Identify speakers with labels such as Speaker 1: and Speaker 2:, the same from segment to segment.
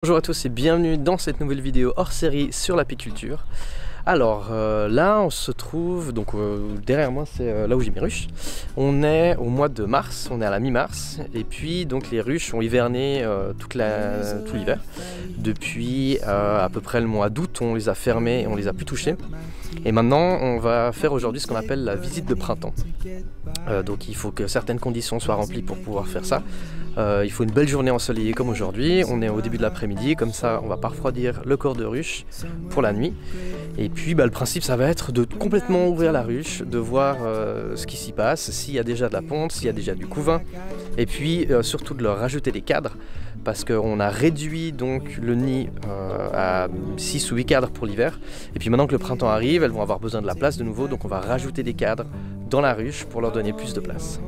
Speaker 1: Bonjour à tous et bienvenue dans cette nouvelle vidéo hors série sur l'apiculture. Alors là on se trouve, donc derrière moi c'est là où j'ai mes ruches. On est au mois de mars, on est à la mi-mars et puis donc les ruches ont hiverné tout l'hiver. Depuis à peu près le mois d'août on les a fermées et on les a plus touchées. Et maintenant on va faire aujourd'hui ce qu'on appelle la visite de printemps. Donc il faut que certaines conditions soient remplies pour pouvoir faire ça. Il faut une belle journée ensoleillée comme aujourd'hui, on est au début de l'après-midi, comme ça on va pas refroidir le corps de ruche pour la nuit. Et puis le principe ça va être de complètement ouvrir la ruche, de voir ce qui s'y passe, s'il y a déjà de la ponte, s'il y a déjà du couvain, et puis surtout de leur rajouter des cadres, parce qu'on a réduit donc le nid à 6 ou 8 cadres pour l'hiver. Et puis maintenant que le printemps arrive, elles vont avoir besoin de la place de nouveau, donc on va rajouter des cadres dans la ruche pour leur donner plus de place.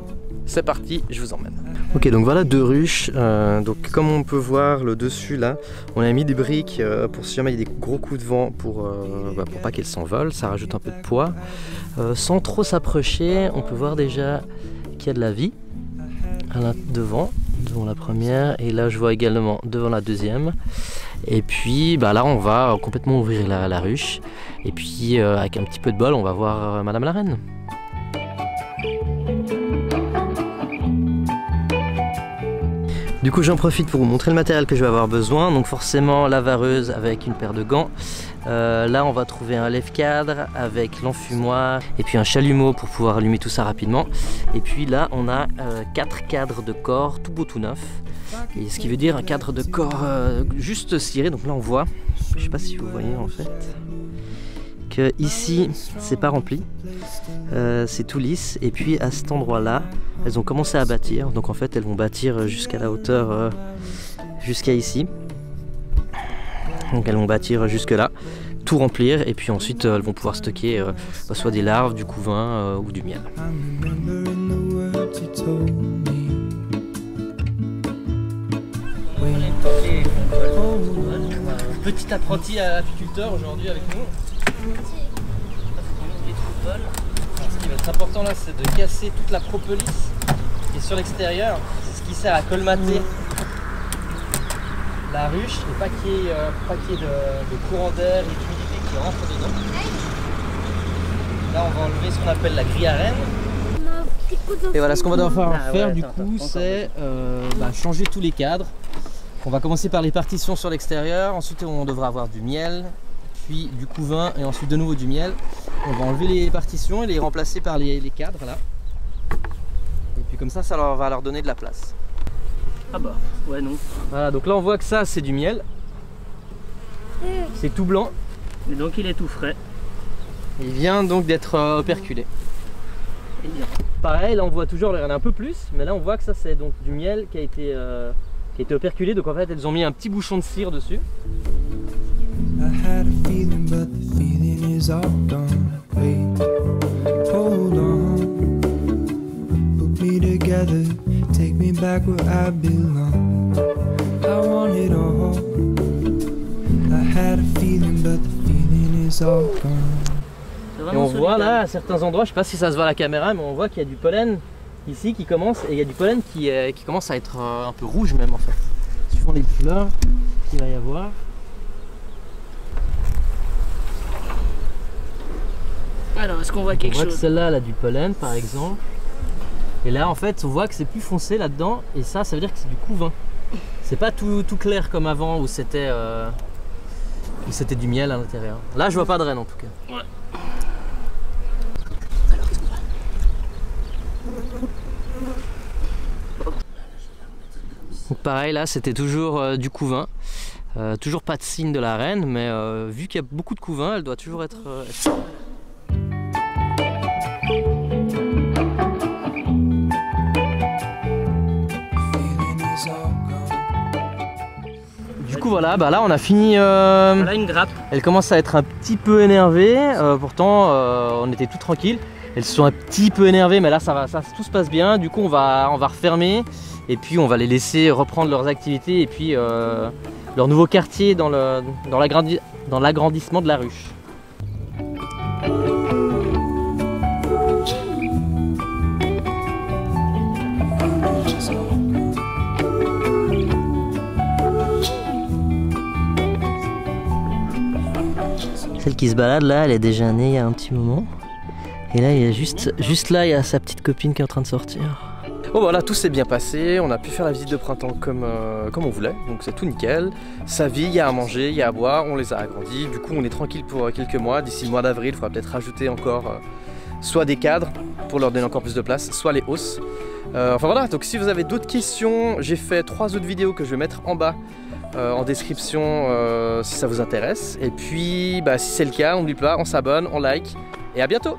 Speaker 1: C'est parti, je vous emmène. Ok, donc voilà deux ruches. Donc comme on peut voir le dessus là, on a mis des briques pour si jamais il y a des gros coups de vent pour pas qu'elles s'envolent. Ça rajoute un peu de poids. Sans trop s'approcher, on peut voir déjà qu'il y a de la vie devant la première, et là je vois également devant la deuxième. Et puis là on va complètement ouvrir la ruche. Et puis avec un petit peu de bol, on va voir Madame la Reine. Du coup j'en profite pour vous montrer le matériel que je vais avoir besoin. Donc forcément la vareuse avec une paire de gants. Là on va trouver un lève-cadre avec l'enfumoir et puis un chalumeau pour pouvoir allumer tout ça rapidement. Et puis là on a 4 cadres de corps tout beau tout neuf. Et ce qui veut dire un cadre de corps juste ciré. Donc là on voit, je sais pas si vous voyez en fait, que ici c'est pas rempli, c'est tout lisse. Et puis à cet endroit là elles ont commencé à bâtir, donc en fait elles vont bâtir jusqu'à la hauteur jusqu'à ici. Donc elles vont bâtir jusque là, tout remplir, et puis ensuite elles vont pouvoir stocker soit des larves, du couvain ou du miel. Petit apprenti apiculteur aujourd'hui avec nous. Ce qui va être important là, c'est de casser toute la propolis qui est sur l'extérieur. C'est ce qui sert à colmater la ruche et pas qu'il y ait de courant d'air et d'humidité qui rentre dedans. Là on va enlever ce qu'on appelle la grille à reine. Et voilà, ce qu'on va devoir faire du coup, c'est changer tous les cadres. On va commencer par les partitions sur l'extérieur, ensuite on devra avoir du miel, puis du couvain et ensuite de nouveau du miel. On va enlever les partitions et les remplacer par les cadres là. Et puis comme ça va leur donner de la place.
Speaker 2: Ah bah, ouais non.
Speaker 1: Voilà, donc là on voit que ça c'est du miel. C'est tout blanc.
Speaker 2: Et donc il est tout frais.
Speaker 1: Il vient donc d'être operculé. Pareil, là on voit toujours, il y en a un peu plus, mais là on voit que ça c'est donc du miel qui a été operculé. Donc en fait elles ont mis un petit bouchon de cire dessus. Et on voit là à certains endroits, je sais pas si ça se voit à la caméra, mais on voit qu'il y a du pollen ici qui commence, et il y a du pollen qui commence à être un peu rouge même en fait, suivant les fleurs qu'il va y avoir.
Speaker 2: Alors est-ce qu'on voit quelque chose?
Speaker 1: Celle-là elle a du pollen par exemple. Et là en fait on voit que c'est plus foncé là-dedans, et ça veut dire que c'est du couvain. C'est pas tout clair comme avant où c'était du miel à l'intérieur. Là je vois pas de reine en tout cas. Ouais. Donc pareil là c'était toujours du couvain. Toujours pas de signe de la reine, mais vu qu'il y a beaucoup de couvain, elle doit toujours être... Du coup voilà, là on a fini.
Speaker 2: Voilà une grappe.
Speaker 1: Elle commence à être un petit peu énervée, pourtant on était tout tranquille. Elles se sont un petit peu énervées, mais là tout se passe bien. Du coup on va refermer, et puis on va les laisser reprendre leurs activités, et puis leur nouveau quartier dans l'agrandissement de la ruche.
Speaker 3: Celle qui se balade là, elle est déjà née il y a un petit moment. Et là, il y a juste là, il y a sa petite copine qui est en train de sortir.
Speaker 1: Bon voilà, tout s'est bien passé, on a pu faire la visite de printemps comme on voulait, donc c'est tout nickel. Ça vit, il y a à manger, il y a à boire, on les a agrandis, du coup on est tranquille pour quelques mois. D'ici le mois d'avril, il faudra peut-être rajouter encore soit des cadres pour leur donner encore plus de place, soit les hausses. Enfin voilà, donc si vous avez d'autres questions, j'ai fait 3 autres vidéos que je vais mettre en bas en description si ça vous intéresse. Et puis si c'est le cas, n'oubliez pas, on s'abonne, on like et à bientôt.